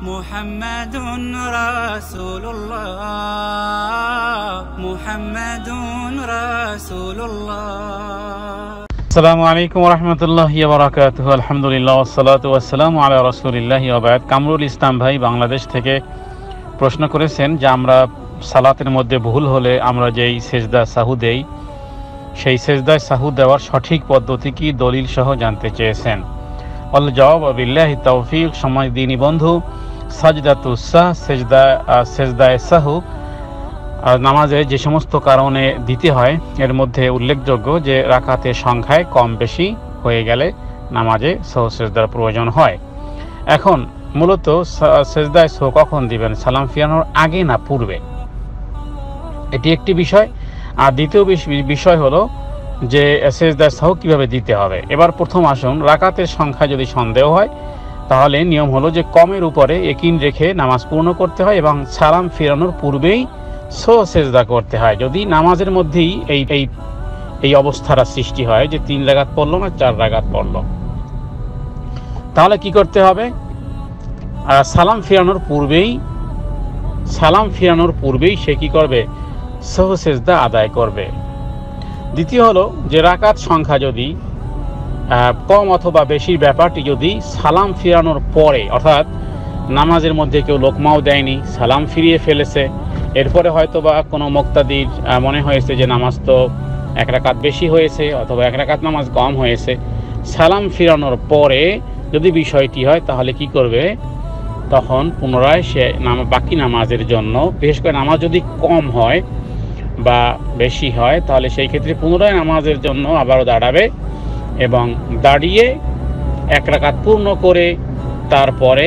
মুহাম্মাদুন রাসূলুল্লাহ মুহাম্মাদুন রাসূলুল্লাহ। আসসালামু আলাইকুম ওয়া রাহমাতুল্লাহি ওয়া বারাকাতুহু। আলহামদুলিল্লাহ ওয়াসসালাতু ওয়াসসালামু আলা রাসূলিল্লাহি ওয়া বা'দ। কামরুল ইসলাম ভাই বাংলাদেশ থেকে প্রশ্ন করেছেন যে আমরা সালাতের মধ্যে ভুল হলে আমরা যেই সেজদা সাহু দেই, সেই সেজদায় সাহু দেওয়ার সঠিক পদ্ধতি কি, দলিল সহ জানতে চেয়েছেন। আল জবাব বিল্লাহি তাওফিক। সময় দিনী বন্ধু, সাজদাতুস সাহ, সেজদায়ে সাহু নামাজে যে সমস্ত কারণে দিতে হয় এর মধ্যে উল্লেখযোগ্য যে রাকাতের সংখ্যায় কম বেশি হয়ে গেলে নামাজে সাহু সেজদার প্রয়োজন হয়। এখন মূলত সেজদায় সাহু কখন দিবেন, সালাম ফিরানোর আগে না পূর্বে, এটি একটি বিষয়। আর দ্বিতীয় বিষয় হলো যে সেজদায় সাহু কিভাবে দিতে হবে। এবার প্রথম আসুন, রাকাতের সংখ্যা যদি সন্দেহ হয় তাহলে নিয়ম হলো যে কমের উপরে ইয়াকিন রেখে নামাজ পূর্ণ করতে হয় এবং সালাম ফিরানোর পূর্বেই সাহু সেজদা করতে হয়। যদি নামাজের মধ্যেই এই অবস্থার সৃষ্টি হয় যে 3 রাকাত পড়লো না 4 রাকাত পড়লো, তাহলে কি করতে হবে, সালাম ফিরানোর পূর্বেই সে কি করবে, সাহু সেজদা আদায় করবে। দ্বিতীয় হলো যে রাকাত সংখ্যা যদি কম অথবা বেশির ব্যাপারটি যদি সালাম ফিরানোর পরে, অর্থাৎ নামাজের মধ্যে কেউ লোকমাও দেয়নি, সালাম ফিরিয়ে ফেলেছে, এরপরে হয়তো বা কোনো মুক্তাদির মনে হয়েছে যে নামাজ তো 1 রাকাত বেশি হয়েছে অথবা 1 রাকাত নামাজ কম হয়েছে, সালাম ফিরানোর পরে যদি বিষয়টি হয় তাহলে কি করবে, তখন পুনরায় সে বাকি নামাজের জন্য, বিশেষ করে নামাজ যদি কম হয় বা বেশি হয় তাহলে সেই ক্ষেত্রে পুনরায় নামাজের জন্য আবারও দাঁড়াবে এবং দাঁড়িয়ে 1 রাকাত পূর্ণ করে তারপরে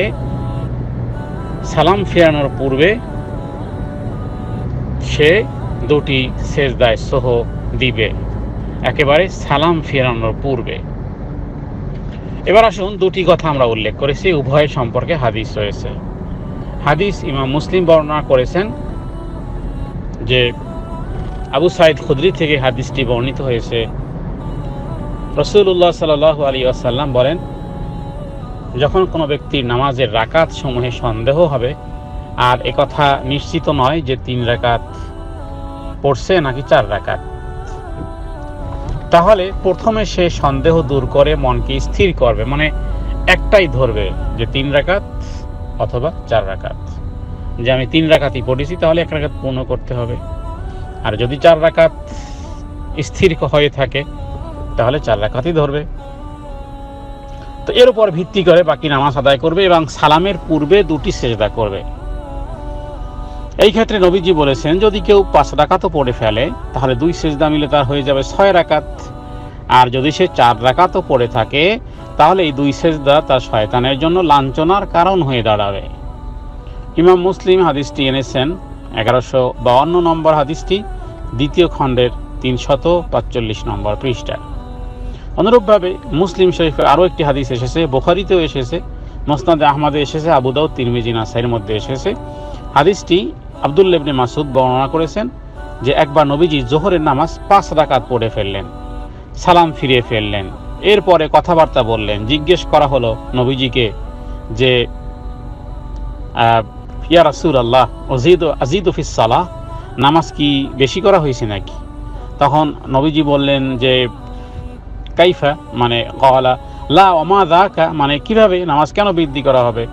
সালাম ফিরানোর পূর্বে সে 2টি সেজদায় সাহু দিবে, একেবারে সালাম ফিরানোর পূর্বে। এবার আসুন, 2টি কথা আমরা উল্লেখ করেছি, উভয় সম্পর্কে হাদিস রয়েছে। হাদিস ইমাম মুসলিম বর্ণনা করেছেন যে আবু সাঈদ খুদরি থেকে হাদিসটি বর্ণিত হয়েছে। রাসূলুল্লাহ সাল্লাল্লাহু আলাইহি ওয়াসাল্লাম বলেন, যখন কোনো ব্যক্তির নামাজের রাকাত সমূহে সন্দেহ হবে আর একথা নিশ্চিত নয় যে 3 রাকাত পড়ছে নাকি 4 রাকাত, তাহলে প্রথমে সে সন্দেহ দূর করে মনকে স্থির করবে, মানে একটাই ধরবে যে 3 রাকাত অথবা 4 রাকাত, যে আমি 3 রাকাতই পড়েছি তাহলে 1 রাকাত পূর্ণ করতে হবে। আর যদি 4 রাকাত স্থির হয়ে থাকে তাহলে 4 রাকাতই ধরবে। তো এর উপর ভিত্তি করে বাকি নামাজ আদায় করবে এবং সালামের পূর্বে 2টি সেজদা করবে। এই ক্ষেত্রে নবীজি বলেছেন, যদি কেউ 5 রাকাতও পড়ে ফেলে তাহলে 2 সেজদা মিলে তার হয়ে যাবে 6 রাকাত। আর যদি সে 4 রাকাতও পড়ে থাকে তাহলে এই 2 সেজদা তার শয়তানের জন্য লাঞ্ছনার কারণ হয়ে দাঁড়াবে। ইমাম মুসলিম হাদিসটি এনেছেন 1152 নম্বর হাদিসটি, 2য় খণ্ডের 345 নম্বর পৃষ্ঠা। অনুরূপভাবে মুসলিম শরীফে আরও একটি হাদিস এসেছে, বুখারীতেও এসেছে, মুসনাদে আহমদে এসেছে, আবু দাউদ, তিরমিজি, নাসাইর মধ্যে এসেছে। হাদিসটি আব্দুল্লাহ ইবনে মাসউদ বর্ণনা করেছেন যে একবার নবীজি যোহরের নামাজ 5 রাকাত পড়ে ফেললেন, সালাম ফিরিয়ে ফেললেন, এরপরে কথাবার্তা বললেন। জিজ্ঞেস করা হলো নবীজিকে যে ইয়া রাসূলুল্লাহ আযীদু ফিস সালাহ, নামাজ কি বেশি করা হয়েছে নাকি? তখন নবীজি বললেন যে কাইফা, মানে ক্বালা লা ওয়া মা যাকা, মানে কিভাবে, নামাজ কেন বৃদ্ধি করা হবে?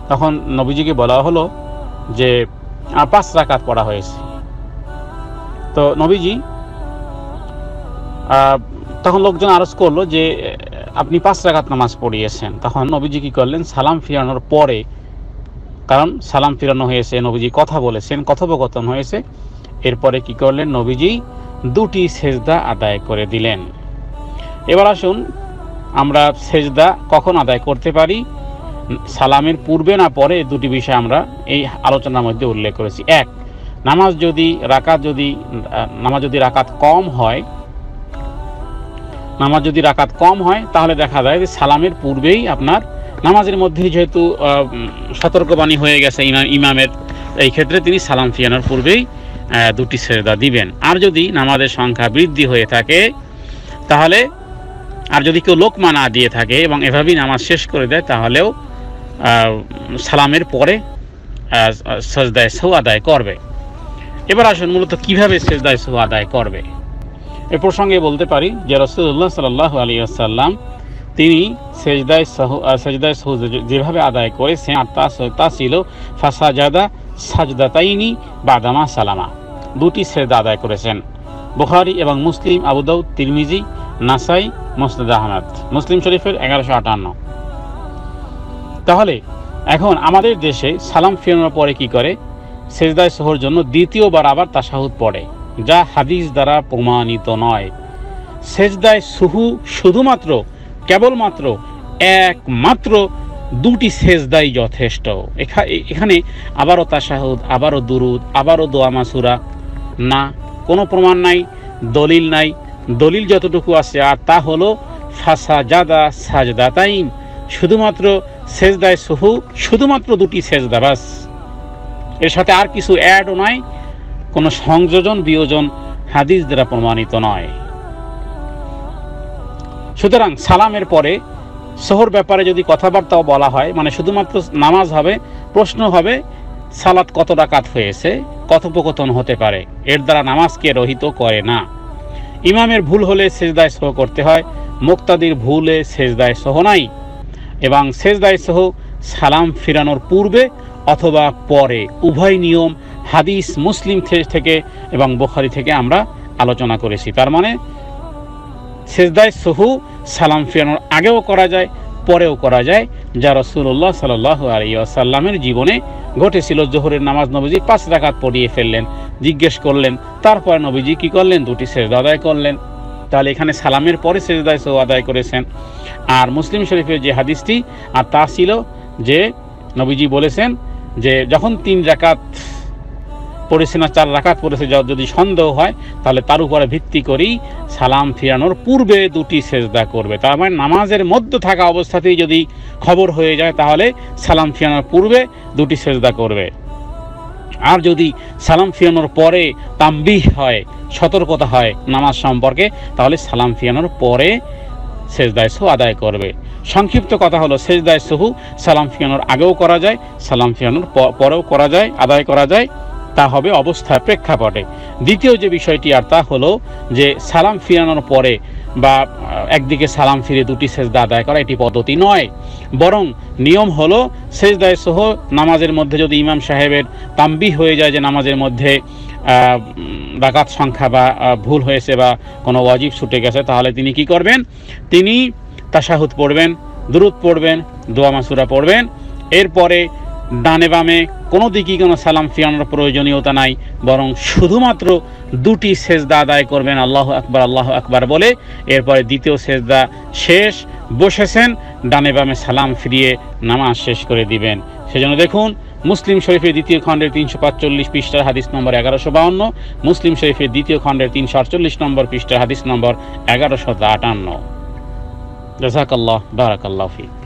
তখন নবীজিকে বলা হলো যে 5 রাকাত পড়া হয়েছে। তো নবীজি তখন লোকজন আরজ করলো যে আপনি 5 রাকাত নামাজ পড়িয়েছেন। তখন নবীজি কি করলেন, সালাম ফিরানোর পরে, কারণ সালাম ফিরানো হয়েছে, নবীজি কথা বলেছেন, কথোপকথন হয়েছে, এরপরে কি করলেন, নবীজি 2টি সেজদা আদায় করে দিলেন। এবার আসুন, আমরা সেজদা কখন আদায় করতে পারি, সালামের পূর্বে না পরে, 2টি বিষয় আমরা এই আলোচনার মধ্যে উল্লেখ করেছি। 1, নামাজ যদি রাকাত কম হয় তাহলে দেখা যায় যে সালামের পূর্বেই আপনার নামাজের মধ্যে যেহেতু সতর্কবাণী হয়ে গেছে ইমামের, এই ক্ষেত্রে তিনি সালাম ফিরানোর পূর্বেই 2টি সেজদা দিবেন। আর যদি নামাজের সংখ্যা বৃদ্ধি হয়ে থাকে তাহলে, আর যদি কেউ লোকমা না দিয়ে থাকে এবং এভাবেই নামাজ শেষ করে দেয় তাহলেও সালামের পরে সেজদায়ে সাহু আদায় করবে। এবার আসুন মূলত কীভাবে সেজদায়ে সাহু আদায় করবে। এ প্রসঙ্গে বলতে পারি যে রাসূলুল্লাহ সাল্লাল্লাহু আলাইহি ওয়াসাল্লাম তিনি সেজদায়ে সাহু যেভাবে আদায় করেছেন আর তা ছিল ফাসাজাদা সাজদাতাইনি বাদামা সালামা, দুটি সেজদা আদায় করেছেন। বুখারী এবং মুসলিম, আবু দাউদ, তিরমিজি, নাসাই, মুসনাদ আহমদ, মুসলিম শরীফের 1158। তাহলে এখন আমাদের দেশে সালাম ফিরানোর পরে কি করে? সেজদায়ে সাহুর জন্য দ্বিতীয়বার আবার তাশাহুদ পড়ে, যা হাদিস দ্বারা প্রমাণিত নয়। সেজদায়ে সাহু শুধুমাত্র কেবলমাত্র একমাত্র দুটি সেজদাই যথেষ্ট। এখানে আবারও তাশাহুদ, আবারও দুরুদ, আবারও দোয়া মাসুরা না, কোনো প্রমাণ নাই, দলিল নাই। দলিল যতটুকু আছে আর তা হলো ফাসাজাদা সাজদাতাইন, শুধুমাত্র সেজদায়ে সাহু শুধুমাত্র দুটি সেজদা বাস, এর সাথে আর কিছু অ্যাডও নয়, কোনো সংযোজন বিয়োজন হাদিস দ্বারা প্রমাণিত নয়। সুতরাং সালামের পরে সাহুর ব্যাপারে যদি কথাবার্তাও বলা হয়, মানে শুধুমাত্র নামাজ হবে, প্রশ্ন হবে সালাত কত রাকাত হয়েছে, কথোপকথন হতে পারে, এর দ্বারা নামাজকে রহিত করে না। ইমামের ভুল হলে সেজদায়ে সাহু করতে হয়, মুক্তাদির ভুলে সেজদায়ে সাহু নাই। এবং সেজদায়ে সাহু সালাম ফিরানোর পূর্বে অথবা পরে, উভয় নিয়ম হাদিস মুসলিম থেকে এবং বুখারী থেকে আমরা আলোচনা করেছি। তার মানে সেজদায়ে সাহু সালাম ফিরানোর আগেও করা যায়, পরেও করা যায়, যা রাসূলুল্লাহ সাল্লাল্লাহু আলাইহি ওয়াসাল্লামের জীবনে ঘটেছিল। জোহরের নামাজ নবীজি 5 রাকাত পড়িয়ে ফেললেন, জিজ্ঞেস করলেন, তারপরে নবীজি কি করলেন? দুটি সেজদা আদায় করলেন। তাহলে এখানে সালামের পরে সেজদায়ে সাহু আদায় করেছেন। আর মুসলিম শরীফের যে হাদিসটি আর তা ছিল যে নবীজি বলেছেন যে যখন 3 রাকাত পড়েছে না 4 রাকাত পড়েছে, যদি সন্দেহ হয় তাহলে তার উপরে ভিত্তি করেই সালাম ফিরানোর পূর্বে দুটি সেজদা করবে। তার মানে নামাজের মধ্যে থাকা অবস্থাতেই যদি খবর হয়ে যায় তাহলে সালাম ফিরানোর পূর্বে দুটি সেজদা করবে। আর যদি সালাম ফিরানোর পরে তামবিহ হয়, সতর্কতা হয় নামাজ সম্পর্কে, তাহলে সালাম ফিরানোর পরে সেজদায়ে সাহু আদায় করবে। সংক্ষিপ্ত কথা হলো সেজদায়ে সাহু সালাম ফিরানোর আগেও করা যায়, সালাম ফিরানোর পরেও করা যায়, আদায় করা যায়, তা হবে অবস্থার প্রেক্ষাপটে। দ্বিতীয় যে বিষয়টি আর তা হলো যে সালাম ফিরানোর পরে বা একদিকে সালাম ফিরে দুটি সেজদা আদায় করা এটি পদ্ধতি নয়, বরং নিয়ম হলো সেজদায়ে সাহু নামাজের মধ্যে যদি ইমাম সাহেবের তামবিহ হয়ে যায় যে নামাজের মধ্যে রাকাত সংখ্যা বা ভুল হয়েছে বা কোনো ওয়াজিব ছুটে গেছে, তাহলে তিনি কি করবেন? তিনি তাশাহুদ পড়বেন, দুরুদ পড়বেন, দোয়া মাসুরা পড়বেন। এরপরে ডানে বামে কোনো দিকেই কোনো সালাম ফিরানোর প্রয়োজনীয়তা নাই, বরং শুধুমাত্র দুটি সেজদা আদায় করবেন আল্লাহু আকবার আল্লাহু আকবার বলে। এরপরে দ্বিতীয় সেজদা শেষ, বসেছেন, ডানে বামে সালাম ফিরিয়ে নামাজ শেষ করে দিবেন। সেজন্য দেখুন মুসলিম শরীফের দ্বিতীয় খণ্ডের 345 পৃষ্ঠার হাদিস নম্বর 1152, মুসলিম শরীফের দ্বিতীয় খণ্ডের 348 নম্বর পৃষ্ঠার হাদিস নম্বর 1158। জাযাকাল্লাহ, বারাকাল্লাহু ফিক।